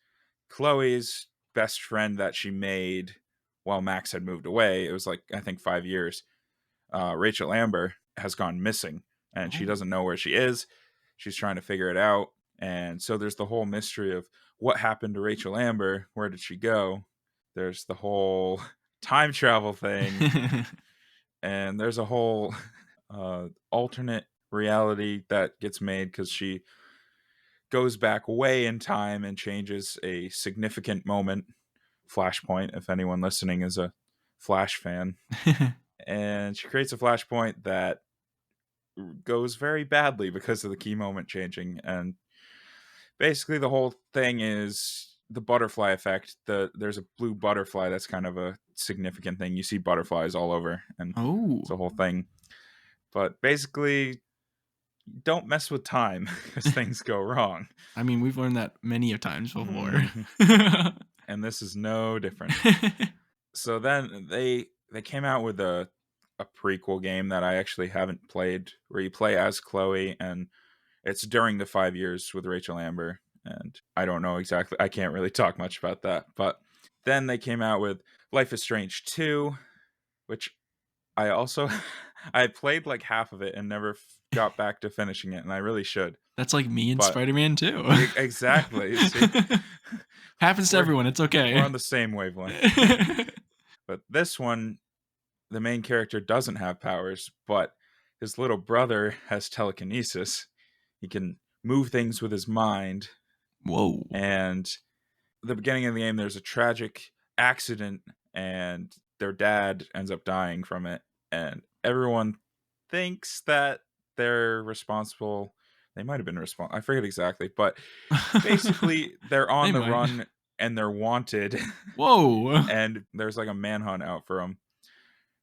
Chloe's best friend that she made while Max had moved away, it was like I think 5 years. Rachel Amber has gone missing, and she Oh. doesn't know where she is. She's trying to figure it out, and so there's the whole mystery of what happened to Rachel Amber. Where did she go? There's the whole time travel thing, and there's a whole alternate reality that gets made because she goes back way in time and changes a significant moment. Flashpoint, if anyone listening is a Flash fan. And she creates a flashpoint that goes very badly because of the key moment changing. And basically, the whole thing is the butterfly effect. There's a blue butterfly that's kind of a significant thing. You see butterflies all over, and Oh, it's a whole thing. But basically, don't mess with time because things go wrong. I mean, we've learned that many of times before. Mhm. And this is no different. So then they came out with a prequel game that I actually haven't played, where you play as Chloe, and it's during the 5 years with Rachel Amber. And I don't know exactly. I can't really talk much about that. But then they came out with Life is Strange 2, which I also I played like half of it and never got back to finishing it, and I really should. That's like me and But Spider-Man too. exactly, see, Happens to we're everyone. It's we're okay. on the same wavelength. But this one, the main character doesn't have powers, but his little brother has telekinesis. He can move things with his mind, Whoa. and the beginning of the game, there's a tragic accident, and their dad ends up dying from it, and everyone thinks that they're responsible. They might have been responsible. I forget exactly, but basically, they're They on the might. run and they're wanted, Whoa. and there's like a manhunt out for them,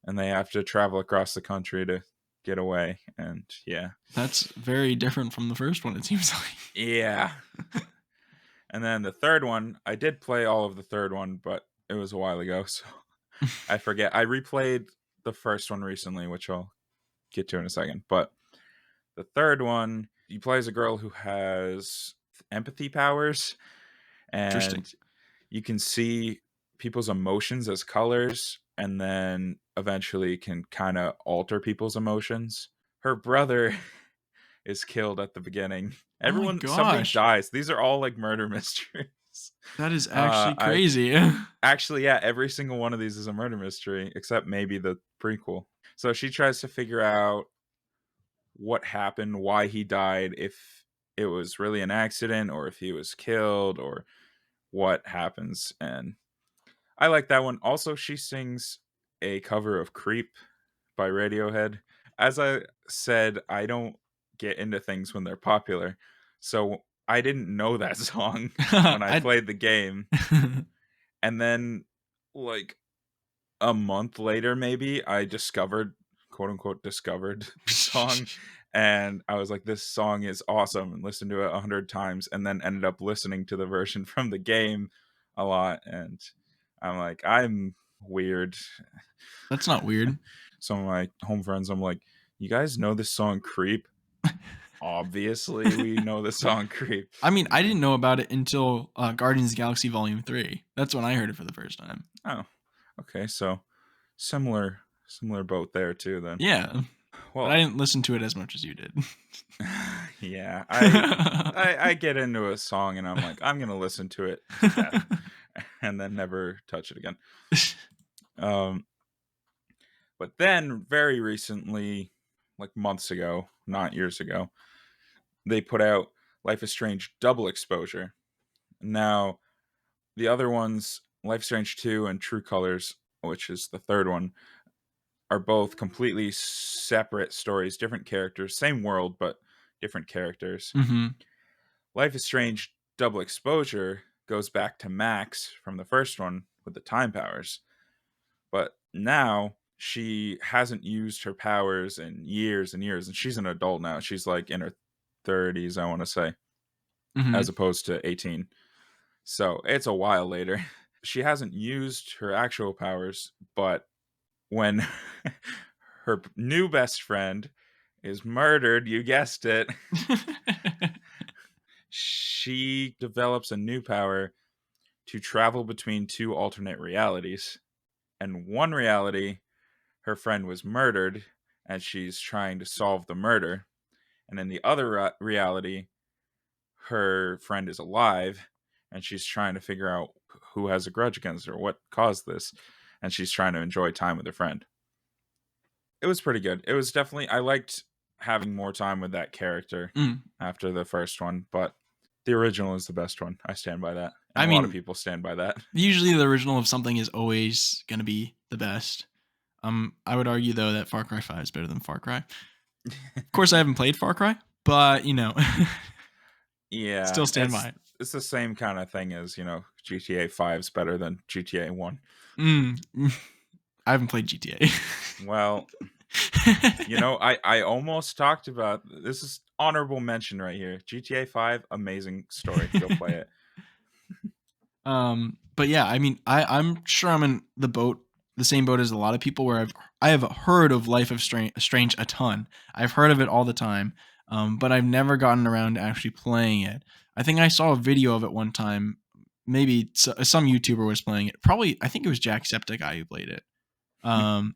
and they have to travel across the country to get away. And yeah, That's very different from the first one, it seems yeah. like. And then the third one, I did play all of the third one, but it was a while ago, so I forget. I replayed the first one recently, which I'll get to in a second. But the third one, you play as a girl who has empathy powers, Interesting. and you can see people's emotions as colors, and then eventually can kind of alter people's emotions. Her brother is killed at the beginning. Oh my Somebody gosh. dies. These are all like murder mysteries. That is actually I crazy. Actually, yeah, every single one of these is a murder mystery, except maybe the prequel. So she tries to figure out what happened, why he died, if it was really an accident or if he was killed or what happens. And I like that one. Also, she sings a cover of Creep by Radiohead. As I said, I don't get into things when they're popular. So I didn't know that song when I I played the game. And then, like, a month later, maybe, I discovered, quote unquote, discovered the song. And I was like, this song is awesome, and listened to it 100 times, and then ended up listening to the version from the game a lot. And I'm like, I'm weird. That's not weird. Some of my home friends, I'm like, you guys know this song Creep? Obviously, we know the song Creep. I mean, I didn't know about it until Guardians of the Galaxy Volume 3. That's when I heard it for the first time. Oh, okay. So similar boat there too then. Yeah. But Well, I didn't listen to it as much as you did. yeah, I get into a song and I'm like, I'm gonna listen to it to death, and then never touch it again. Um, but then very recently, like months ago, not years ago, they put out Life is Strange Double Exposure. Now, the other ones, Life is Strange 2 and True Colors, which is the third one, are both completely separate stories, different characters, same world, but different characters. Mhm. Life is Strange Double Exposure goes back to Max from the first one with the time powers. But now she hasn't used her powers in years and years, and she's an adult now. She's like in her 30s, I want to say, as Mhm. opposed to 18. So it's a while later. She hasn't used her actual powers, but when her new best friend is murdered, you guessed it, she develops a new power to travel between two alternate realities. And one reality, her friend was murdered, and she's trying to solve the murder. And in the other reality, her friend is alive, and she's trying to figure out who has a grudge against her, what caused this, and she's trying to enjoy time with her friend. It was pretty good. It was definitely, I liked having more time with that character Mm. after the first one, but the original is the best one. I stand by that, and I a lot of mean, people stand by that. usually the original of something is always gonna be the best. I would argue though that Far Cry 5 is better than Far Cry. Of course, I haven't played Far Cry, but Yeah, still stand by it. it's the same kind of thing as GTA 5 is better than GTA 1. Mm. I haven't played GTA. Well, I almost talked about this is honorable mention right here. GTA 5, amazing story. Go play it. But yeah, I mean, I'm sure I'm in the same boat as a lot of people where I have heard of Life of Strange a ton. I've heard of it all the time, but I've never gotten around to actually playing it. I think I saw a video of it one time. Maybe some YouTuber was playing it. Probably, I think it was Jacksepticeye who played it. Um,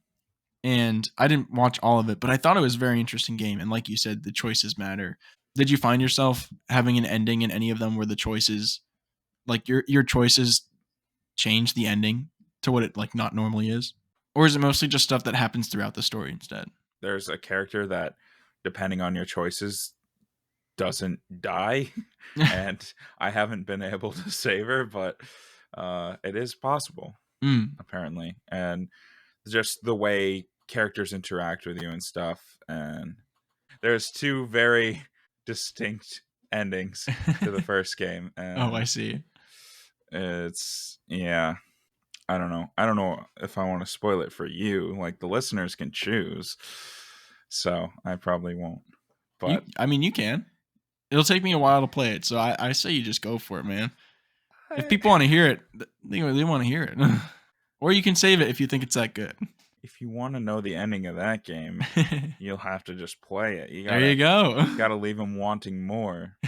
and I didn't watch all of it, but I thought it was a very interesting game. And like you said, the choices matter. Did you find yourself having an ending in any of them where the choices, like your choices, change the ending to what it like not normally is? Or is it mostly just stuff that happens throughout the story instead? There's a character that, depending on your choices, doesn't die, and I haven't been able to save her, but it is possible Mm. apparently, and just the way characters interact with you and stuff. And there's two very distinct endings to the first game, Oh, I and see. it's yeah. I don't know if I want to spoil it for you. Like the listeners can choose, so I probably won't. But I mean, you can. It'll take me a while to play it, so I say you just go for it, man. If I, people want to hear it, they want to hear it. Or you can save it if you think it's that good. if you want to know the ending of that game, you'll have to just play it. There you go. Gotta leave them wanting more.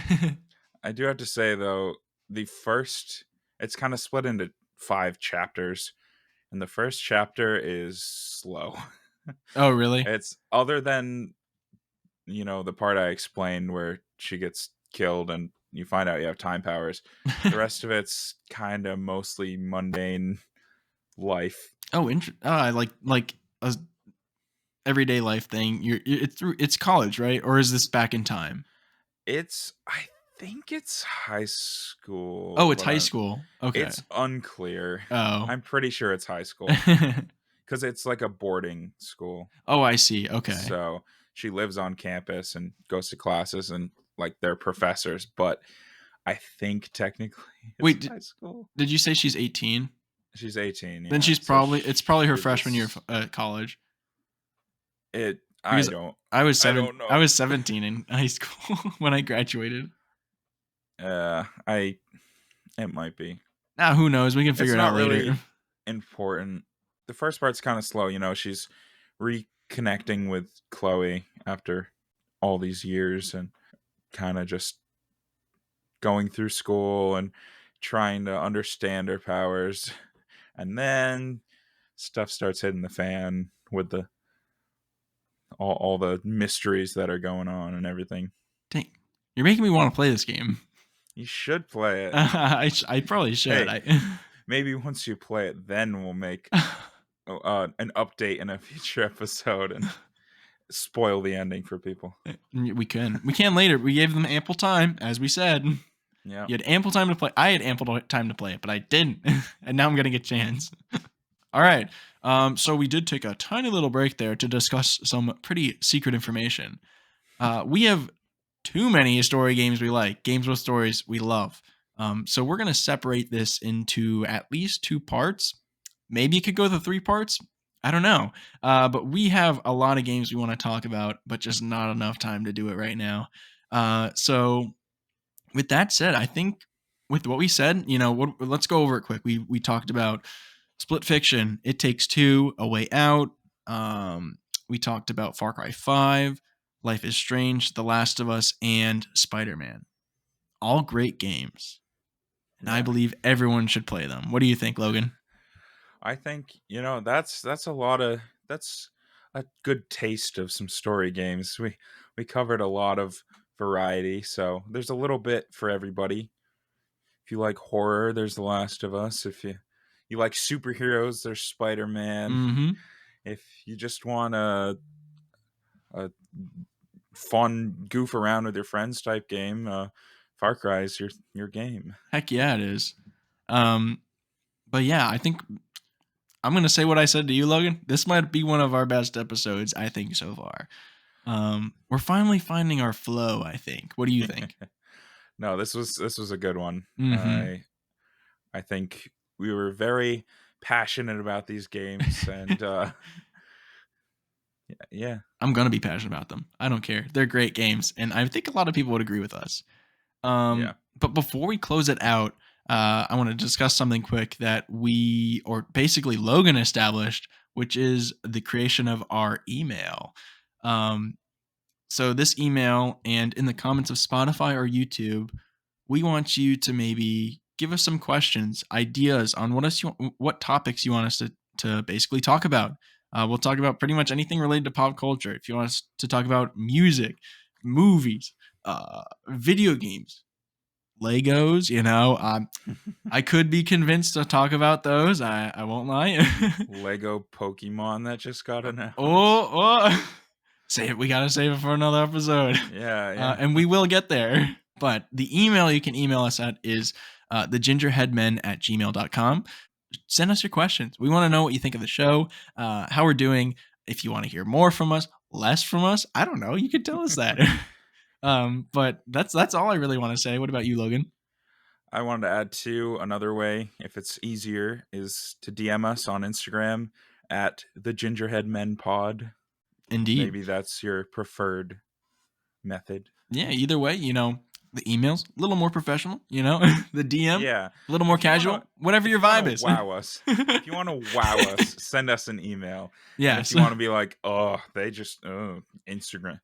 I do have to say though, the first it's kind of split into 5 chapters, and the first chapter is slow. Oh, really? It's other than the part I explained where she gets killed and you find out you have time powers. The rest of it's kind of mostly mundane life. Oh, I like a everyday life thing. It's college, right? Or is this back in time? I think it's high school, Oh, it's but high school. Okay. it's unclear. Oh. I'm pretty sure it's high school because it's like a boarding school. Oh, I see. Okay. So she lives on campus and goes to classes and like they're professors, but I think technically it's Wait, high school. did you say she's 18? She's 18, Then yeah. she's So it's probably her she freshman year was at college it. because I don't I know. was 17 in high school when I graduated. I it might be. Now, who knows? We can It's figure it not out later. really important. The first part's kind of slow. She's reconnecting with Chloe after all these years and kind of just going through school and trying to understand her powers. And then stuff starts hitting the fan with the all the mysteries that are going on and everything. Dang, you're making me want to play this game. You should play it. I probably should. Hey, maybe once you play it, then we'll make an update in a future episode and spoil the ending for people. We can. We can later. We gave them ample time, as we said. Yeah. You had ample time to play. I had ample time to play it, but I didn't. And now I'm getting a chance. All right. So we did take a tiny little break there to discuss some pretty secret information. We have too many story games we like, games with stories we love. So we're going to separate this into at least 2 parts. Maybe it could go to 3 parts. I don't know. But we have a lot of games we want to talk about, but just not enough time to do it right now. So with that said, I think with what we said, let's go over it quick. We talked about Split Fiction, It Takes Two, A Way Out. We talked about Far Cry 5, Life is Strange, The Last of Us, and Spider-Man. All great games. And I Yeah. believe everyone should play them. What do you think, Logan? I think, that's a good taste of some story games. We covered a lot of variety, so there's a little bit for everybody. If you like horror, there's The Last of Us. If you like superheroes, there's Spider-Man. Mm-hmm. If you just want a fun goof around with your friends type game, Far Cry is your game. Heck yeah, it is. But yeah, I think I'm gonna say what I said to you, Logan. This might be one of our best episodes, I think, so far. We're finally finding our flow, I think. What do you think? No, this was a good one. Mm-hmm. I think we were very passionate about these games, and yeah, I'm gonna be passionate about them. I don't care. They're great games, and I think a lot of people would agree with us. yeah. But before we close it out, I want to discuss something quick that we, or basically Logan established, which is the creation of our email. Um, so this email and in the comments of Spotify or YouTube, we want you to maybe give us some questions, ideas on what topics you want us to basically talk about. We'll talk about pretty much anything related to pop culture. If you want us to talk about music, movies, video games, Legos, I could be convinced to talk about those. I won't lie. Lego Pokemon that just got announced. Oh, oh. Save it. We gotta save it for another episode, Yeah, yeah. and we will get there. But the email you can email us at is thegingerheadmen@gmail.com. Send us your questions. We want to know what you think of the show, how we're doing. If you want to hear more from us, less from us, I don't know. You could tell us that. But that's all I really want to say. What about you, Logan? I wanted to add too, another way, if it's easier, is to DM us on Instagram at the Gingerhead Men Pod. Indeed. Maybe that's your preferred method. Yeah, either way, the email's a little more professional, the DM, Yeah. a little more If you wanna casual, whatever if your you wanna vibe is. wow us if you wanna wow us, send us an email. And if Yes. you wanna be like, "Oh, they just Instagram."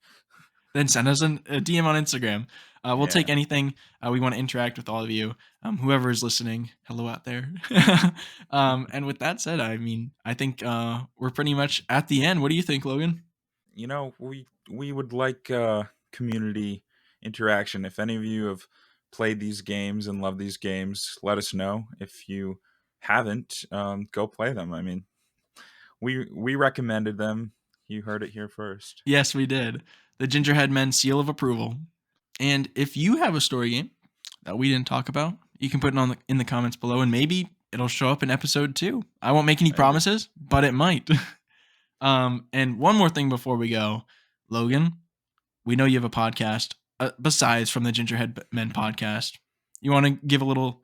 Then send us a DM on Instagram. We'll take Yeah. anything. We want to interact with all of you, whoever is listening. Hello out there. And with that said, I mean, I think we're pretty much at the end. What do you think, Logan? We would like community interaction. If any of you have played these games and love these games, let us know. If you haven't, go play them. I mean, we recommended them. You heard it here first. Yes, we did. The Gingerhead Men seal of approval. And if you have a story game that we didn't talk about, you can put it in the comments below, and maybe it'll show up in episode 2. I won't make any Maybe. promises, but it might. And one more thing before we go, Logan, we know you have a podcast besides from the Gingerhead Men podcast. You want to give a little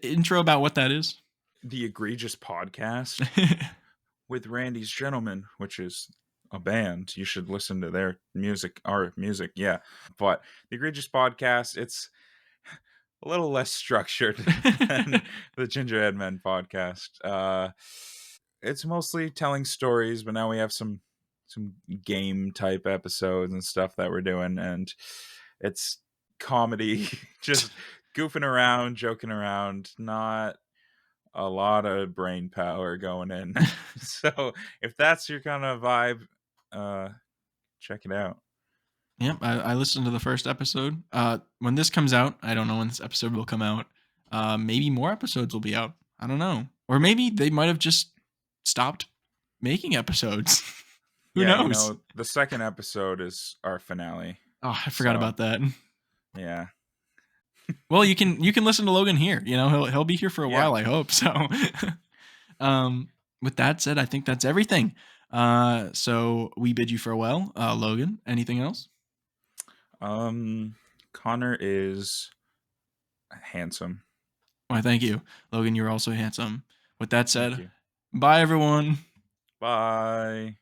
intro about what that is? The Egregious Podcast with Randy's Gentlemen, which is a band. You should listen to their music, our music, yeah. But the Egregious Podcast, it's a little less structured than the Gingerhead Men podcast. It's mostly telling stories, but now we have some game type episodes and stuff that we're doing, and it's comedy, just goofing around, joking around, not a lot of brain power going in. So if that's your kind of vibe, check it out. Yep, I listened to the first episode. When this comes out, I don't know when this episode will come out. Maybe more episodes will be out. I don't know, or maybe they might have just stopped making episodes. Who Yeah, knows? the second episode is our finale. Oh, I forgot So about that. yeah. Well, you can listen to Logan here. He'll be here for a Yeah. while. I hope so. With that said, I think that's everything. So we bid you farewell, Logan. Anything else? Connor is handsome. Why, thank you, Logan. You're also handsome. With that Thank said, you. bye everyone. Bye.